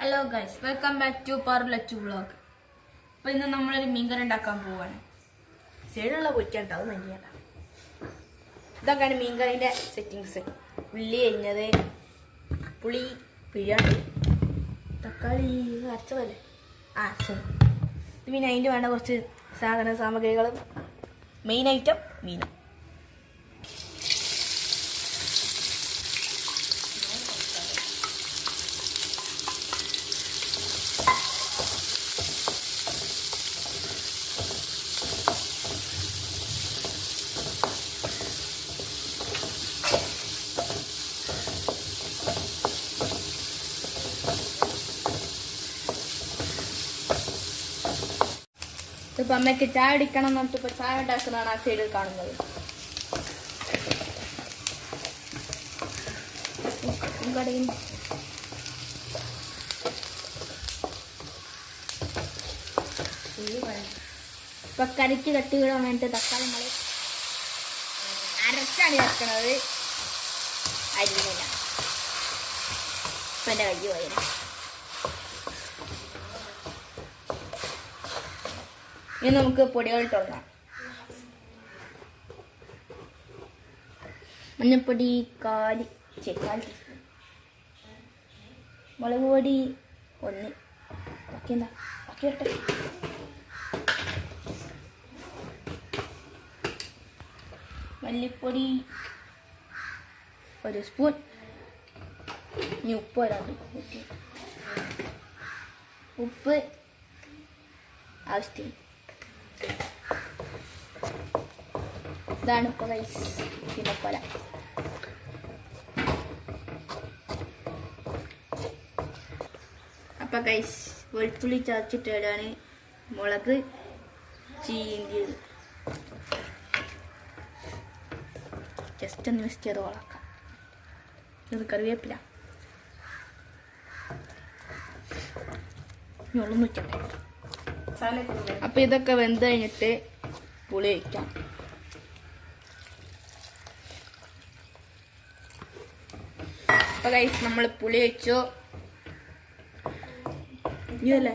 Hello guys, welcome back to പാർലച്ചു vlog. അപ്പോൾ ഇന്ന് നമ്മളൊരു മീൻകറി ഉണ്ടാക്കാൻ പോവാണ്. സൈഡുള്ള പൊരിക്കാട്ടോ, അത് മഞ്ഞേട്ട. ഇതൊക്കെയാണ് മീൻകറിൻ്റെ സെറ്റിങ്സ്. ഉള്ളി അരിഞ്ഞത്, പുളി പിഴിയാണ്ട്, തക്കാളി അരച്ചതല്ലേ, ശരി. പിന്നെ അതിൻ്റെ വേണ്ട കുറച്ച് സാമഗ്രികളും. മെയിൻ ഐറ്റം മീനും. ഇപ്പം അമ്മയ്ക്ക് ചായ അടിക്കണം എന്നിട്ട് ഇപ്പം ചായ ഉണ്ടാക്കുന്നതാണ് ആ സൈഡിൽ കാണുന്നത്. ഇപ്പൊ കറിക്ക് കട്ടി വിടാൻ വേണ്ടിട്ട് തക്കാളി നമ്മൾ അരച്ചാണ് ചേർക്കണത്, അരിഞ്ഞില്ല. ഇപ്പം എൻ്റെ കൈ പോയത്. ഇനി നമുക്ക് പൊടികൾ തുടങ്ങാം. മഞ്ഞപ്പൊടി കാൽ ടീസ്പൂൺ, മുളക് പൊടി 1, ബാക്കി ഇട്ടെ. മല്ലിപ്പൊടി 1 സ്പൂൺ. ഇനി ഉപ്പ് ഉപ്പ് ആവശ്യത്തിന്. ഇതാണ് ഇപ്പോൾ ഗൈസ് പിന്നക്കൊല. അപ്പം ഗൈസ് വെളുത്തുള്ളി ചതച്ചിട്ടിടാണ്, മുളക് ചീന്തിയത് ജസ്റ്റ് ഒന്ന് മിക്സ് ചെയ്ത് വളക്കാം. ഇത് കറിവേപ്പില ഞൊളന്ന് വെക്കണ്ടേ. അപ്പം ഇതൊക്കെ വെന്ത് കഴിഞ്ഞിട്ട് പുളി വയ്ക്കാം. അപ്പോൾ ഗൈസ് നമ്മൾ പുളി വെച്ചു. ഇതല്ലേ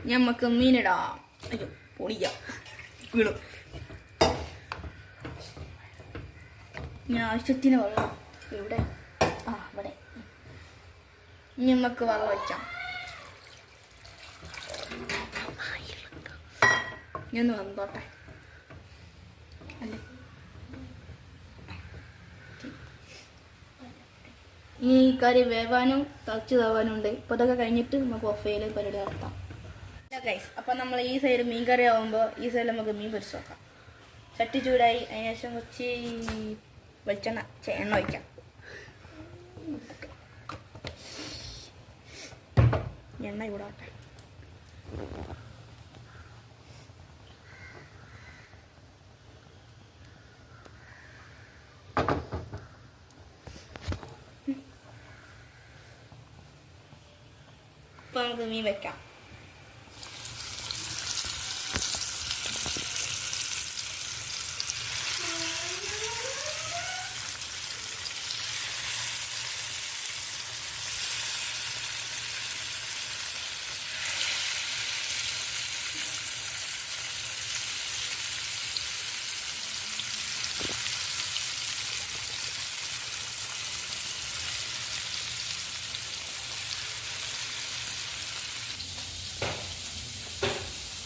ഞമ്മക്ക് മീനിടാം. അയ്യോ പൊളിക്കാം, വീണു. ഞാൻ ആവശ്യത്തിന് വെള്ളം ഇവിടെ ഇവിടെ ഞമ്മക്ക് വെള്ളം വെക്കാം. ഞാൻ വന്നോട്ടെ അല്ലേ. ഇനി ഈ കറി വേവാനും തിളച്ച് തേവാനും ഉണ്ട്. ഇപ്പോൾ ഇതൊക്കെ കഴിഞ്ഞിട്ട് നമുക്ക് ഓഫ് ചെയ്യൽ പരിപാടി നടത്താം. ഗൈസ്, അപ്പം നമ്മൾ ഈ സൈഡ് മീൻ കറി ആകുമ്പോൾ ഈ സൈഡിൽ നമുക്ക് മീൻ പൊരിച്ച് നോക്കാം. ചട്ടി ചൂടായി, അതിന് ശേഷം കുറച്ച് വെളിച്ചെണ്ണ എണ്ണ ഒഴിക്കാം. എണ്ണ ചൂടാവട്ടെ. ഇപ്പം നമുക്ക് മീൻ വെക്കാം.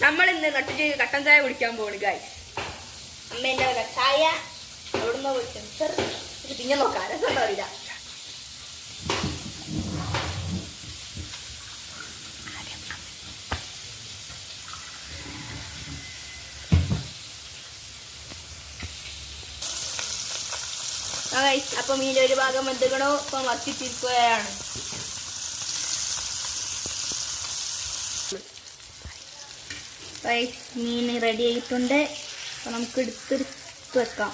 നമ്മൾ ഇന്ന് നട്ടിട്ട് കട്ടൻ ചായ കുടിക്കാൻ പോണ് ഗൈസ്. അമ്മേൻ്റെ ചായ എവിടുന്നോ കുടിച്ചു പിന്നെ നോക്കാം, രസം അറിയില്ല. അപ്പം മീൻ്റെ ഒരു ഭാഗം എന്തുകണോ ഇപ്പം വറ്റിച്ചിരിക്കുകയാണ്. മീൻ റെഡി ആയിട്ടുണ്ട്. അപ്പം നമുക്ക് എടുത്തെടുത്ത് വെക്കാം.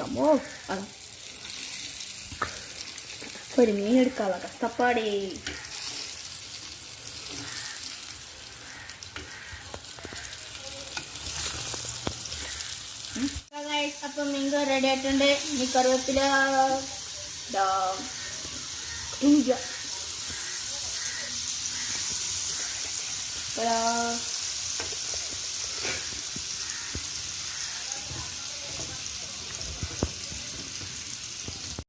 അമ്മോ അതാ ഒരു മീൻ എടുക്കാനുള്ള കഷ്ടപ്പാടേ. അപ്പം മീൻ റെഡി ആയിട്ടുണ്ട്. ഇനി കറിവേപ്പില Ta-da!